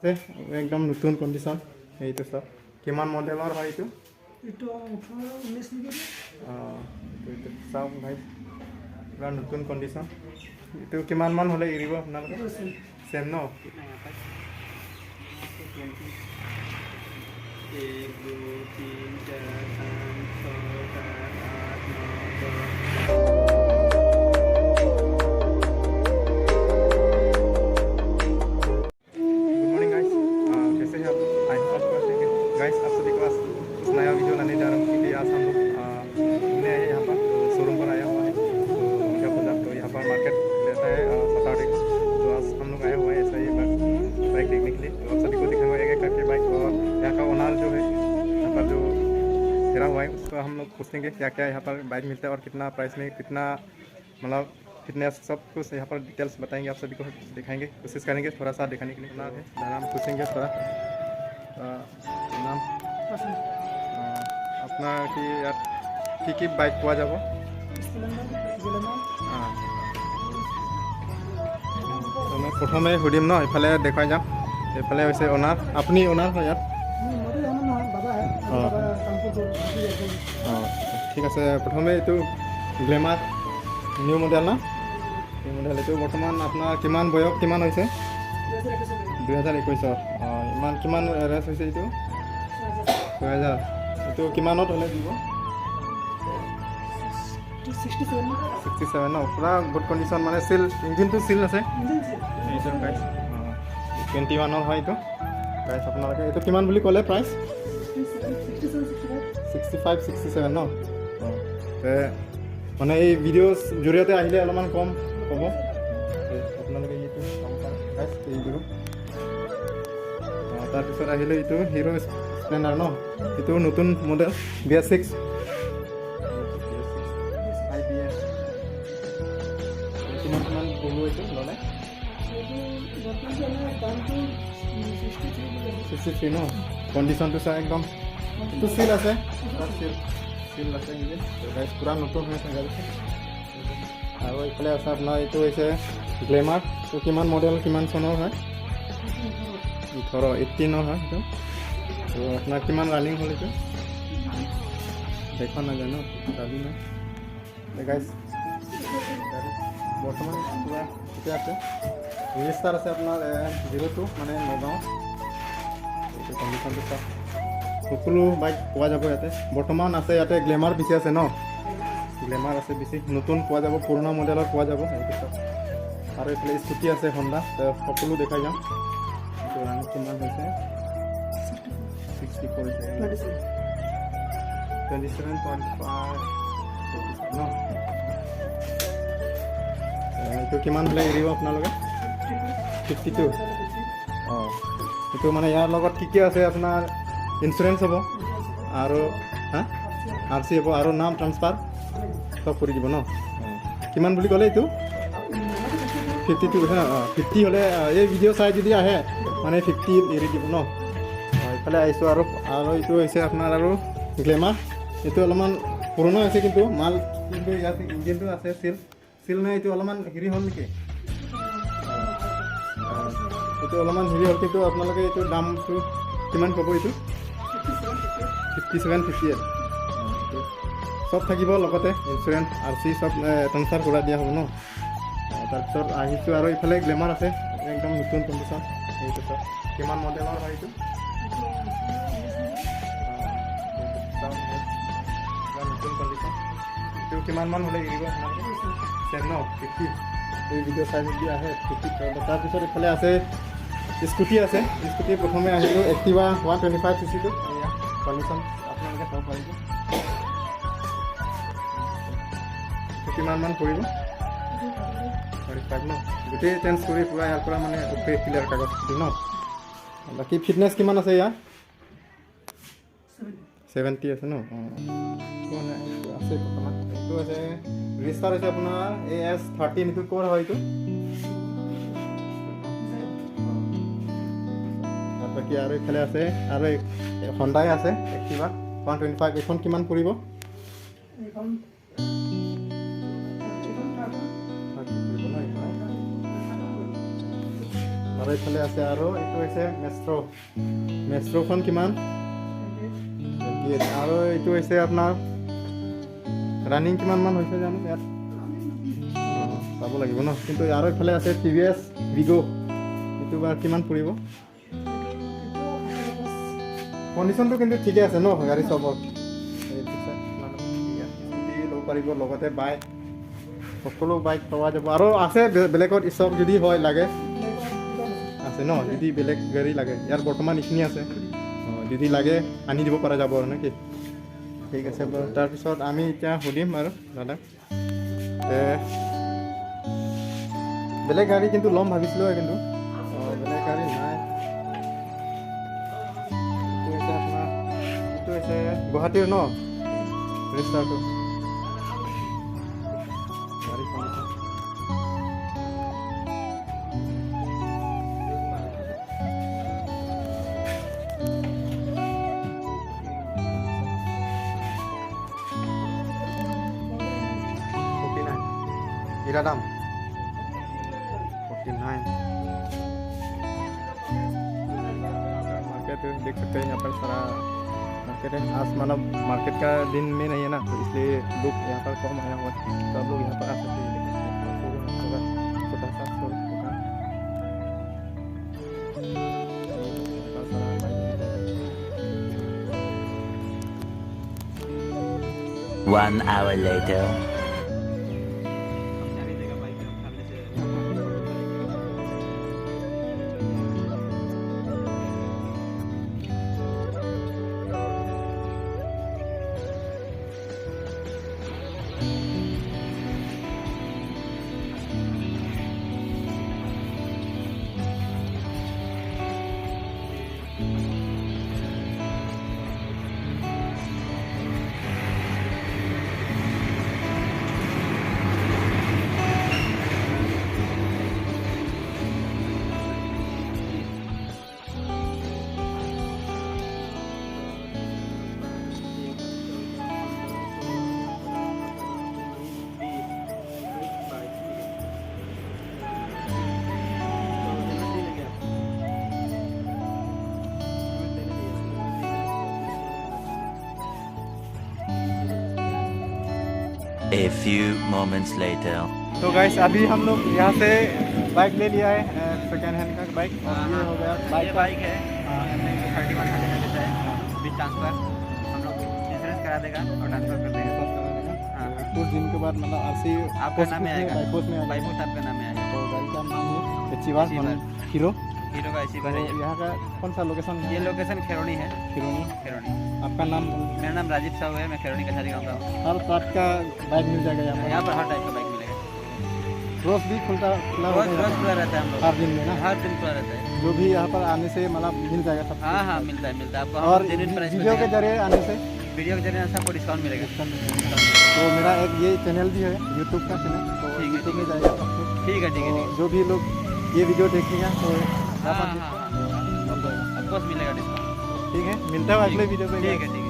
একদম নতুন কণ্ডিশ্যন এইটো সব কিমান মডেলৰ হয় এইটো এইটো 18-19 নেকি এইটো চাওক ভাই পুৰা নতুন কণ্ডিশ্যন এইটো কিমান মান হ'লে এৰিব আপোনালোকে চেম ন 1 2 3 4 5 6 7 8 9 10 गाइस आप सभी को कुछ नया वीडियो लाने जा रहा हूँ क्योंकि आज हम लोग घूमने आए हैं यहाँ पर शोरूम पर आया हुआ है तो क्या बोला तो यहाँ पर मार्केट रहता है सैटरडे को तो आज हम लोग आए हुए हैं ऐसा ही बाइक देखने के लिए तो आप सभी को दिखाऊंगा एक एक करके बाइक और यहाँ का ओनर जो है यहाँ पर जो ठहरा हुआ है उसको हम लोग पूछेंगे क्या क्या यहाँ पर बाइक मिलता है और कितना प्राइस में कितना मतलब फिटनेस सब कुछ यहाँ पर डिटेल्स बताएंगे आप सभी को दिखाएंगे कोशिश करेंगे थोड़ा सा दिखाने के लिए ओनर है नाम पूछेंगे थोड़ा नाम আপোনাৰ কি ইয়াত কি বাইক পোৱা যাব মই প্ৰথমে সুধিম ন ইফালে দেখুৱাই যাম এইফালে হৈছে অনাৰ আপুনি অনাৰ হয় ইয়াত ঠিক আছে প্ৰথমে এইটো গ্লেমাৰ নিউ মডেল না নিউ মডেল এইটো বৰ্তমান আপোনাৰ কিমান বয়স কিমান হৈছে 2021 ইমান কিমান ৰেচ হৈছে এইটো 6000 এইটো কিমানত হ'লে দিব 67 ন পুৰা গুড কণ্ডিশ্যন মানে চিল ইঞ্জিনটো চিল আছে এইটো প্ৰাইচ 21 হয় এইটো প্ৰাইচ আপোনালোকে এইটো কিমান বুলি ক'লে প্ৰাইচ 65 67 ন মানে এই ভিডিঅ'ৰ জৰিয়তে আহিলে অলপমান কম হ'ব আপোনালোকে এইটো কম প্ৰাইচ এইটো তাৰপিছত আহিলে এইটো হিৰো স্প্লেণ্ডাৰ ন এইটো নতুন মডেল BS6 কিমান পৰিব এইটো ল'লে 63 ন কণ্ডিশ্যনটো চাই একদম এইটো চিল আছে চিল আছে পূৰা নতুন হৈ আছে গাড়ীটো আৰু এইফালে আছে আপোনাৰ এইটো হৈছে গ্লেমাৰ এইটো কিমান মডেল কিমান চনৰ হয় 18 হয় এইটো তো আপোনাৰ কিমান ৰানিং হ'ল এইটো দেখা নাযায় ন গাড়ী নাই গাইছ বৰ্তমান পুৰা ঠিকে আছে ৰেজিষ্টাৰ আছে আপোনাৰ 02 মানে নগাঁও এইটো কণ্ডিশ্যনটো চাওক সকলো বাইক পোৱা যাব ইয়াতে বৰ্তমান আছে ইয়াতে গ্লেমাৰ বেছি আছে ন গ্লেমাৰ আছে বেছি নতুন পোৱা যাব পুৰণা মডেলৰ পোৱা যাব এইটো চাওক আৰু এইফালে স্কুটি আছে হণ্ডা সকলো দেখাই যাম ৰানিং কিমান হৈছে 64 27.5 ন এইটো কিমান হ'লে এৰিব আপোনালোকে 52 এইটো মানে ইয়াৰ লগত কি আছে আপোনাৰ ইঞ্চুৰেঞ্চ হ'ব আৰু RC হ'ব আৰু নাম ট্ৰান্সফাৰ চব কৰি দিব ন কিমান বুলি ক'লে এইটো 52 কৈছে ন 50 হ'লে এই ভিডিঅ' চাই যদি আহে মানে 50 এৰি দিব ন এইফালে আহিছোঁ আৰু এইটো হৈছে আপোনাৰ আৰু গ্লেমাৰ এইটো অলপমান পুৰণা হৈছে কিন্তু মাল কিন্তু ইয়াত ইঞ্জিনটো আছে চিল নাই এইটো অলপমান হেৰি হ'ল নেকি এইটো অলপমান হেৰি হ'ল কিন্তু আপোনালোকে এইটো দামটো কিমান ক'ব এইটো 57-58 চব থাকিব লগতে ইঞ্চুৰেঞ্চ RC চব ট্ৰান্সফাৰ কৰা দিয়া হ'ব ন তাৰপিছত আহিছোঁ আৰু ইফালে গ্লেমাৰ আছে একদম নতুন কণ্ডিশ্যন এইটো চব কিমান মডেলৰ হয় এইটো নতুন কণ্ডিশ্যন এইটো কিমান মান হ'লে এৰিব আপোনালোকে চেম ন 50 এই ভিডিঅ' চাই যদি আহে 50 তাৰপিছত এইফালে আছে স্কুটি আছে স্কুটি প্ৰথমে আহিলোঁ Activa 125 cc কণ্ডিশ্যন আপোনালোকে চাব পাৰিব কিমান মান পৰিব 45 ন গোটেই চেঞ্জ কৰি পূৰা ইয়াৰ পৰা মানে অ'কে ক্লিয়াৰ কাগজ দি ন বাকী ফিটনেছ কিমান আছে ইয়াৰ 70 আছে ন আছে বৰ্তমান এইটো আছে ৰেজিষ্টাৰ হৈছে আপোনাৰ AS13 এইটো ক'ৰ হয় এইটো বাকী আৰু এইফালে আছে আৰু হণ্ডাই আছে Activa 125 এইখন কিমান পৰিব আৰু এইফালে আছে আৰু এইটো হৈছে মেষ্ট্ৰ'খন কিমান 28 আৰু এইটো হৈছে আপোনাৰ ৰানিং কিমান মান হৈছে জানো ইয়াত চাব লাগিব ন কিন্তু আৰু এইফালে আছে TVS Vigo এইটো বাৰু কিমান পৰিব কণ্ডিশ্যনটো কিন্তু ঠিকে আছে ন গাড়ী চবৰ স্কুটি ল'ব পাৰিব লগতে বাইক সকলো বাইক পোৱা যাব আৰু আছে বেলেগত ষ্টক যদি হয় লাগে আছে ন যদি বেলেগ গাড়ী লাগে ইয়াৰ বৰ্তমান এইখিনি আছে যদি লাগে আনি দিব পৰা যাব আৰু নেকি ঠিক আছে বাৰু তাৰপিছত আমি এতিয়া সুধিম আৰু দাদাক বেলেগ গাড়ী কিন্তু ল'ম ভাবিছিলোঁ কিন্তু বেলেগ গাড়ী নাই এইটো হৈছে গুৱাহাটীৰ ন ৰেজিষ্টাৰটো Iradam 49 मार्केट देख सकते हैं यहाँ पर सारा मार्केट है आज मतलब मार्केट का दिन में नहीं है ना तो इसलिए लोग यहाँ पर कम आया हुआ है तो आप लोग यहाँ पर आ सकते हैं छोटा सा शोरूम दुकान 1 hour later. A few moments later. तो गाइस अभी हम लोग यहाँ से बाइक ले लिया है सेकेंड हैंड का बाइक और ये हो गया बाइक है 31 देता है बिल ट्रांसफर हम लोग इंश्योरेंस करा देगा और ट्रांसफर कर देगा कुछ दिन के बाद मतलब RC आपका नाम में आएगा बाईपोस्ट में बाईपोस्ट आपका नाम में आएगा तो गाड़ी का नाम है एचिवा हीरो हीरो का ऐसी बार है यहाँ का कौन सा लोकेशन ये लोकेशन खेरोनी है खिरोनी आपका नाम मेरा नाम राजीव साहू है मैं खेरोनी का गाँव का हूँ हर टाइप का बाइक मिल जाएगा यहाँ पर हर टाइप का बाइक मिलेगा रोज भी खुला रोज खुला रहता है हम लोग हर दिन में ना हर दिन खुला रहता है जो भी यहाँ पर आने से मतलब मिल जाएगा सब हाँ हाँ मिलता है आपको और जेन्युइन प्राइस वीडियो के जरिए आने से वीडियो के जरिए सबको डिस्काउंट मिलेगा तो मेरा एक ये चैनल भी है यूट्यूब का चैनल तो ठीक है, यूट्यूब में जाएगा सब कुछ ठीक है तो जो भी लोग ये वीडियो देखेगा तो हाँ हाँ हाँ ऑफकोर्स मिलेगा डिस्काउंट ठीक है मिलता है अगले वीडियो पे ठीक है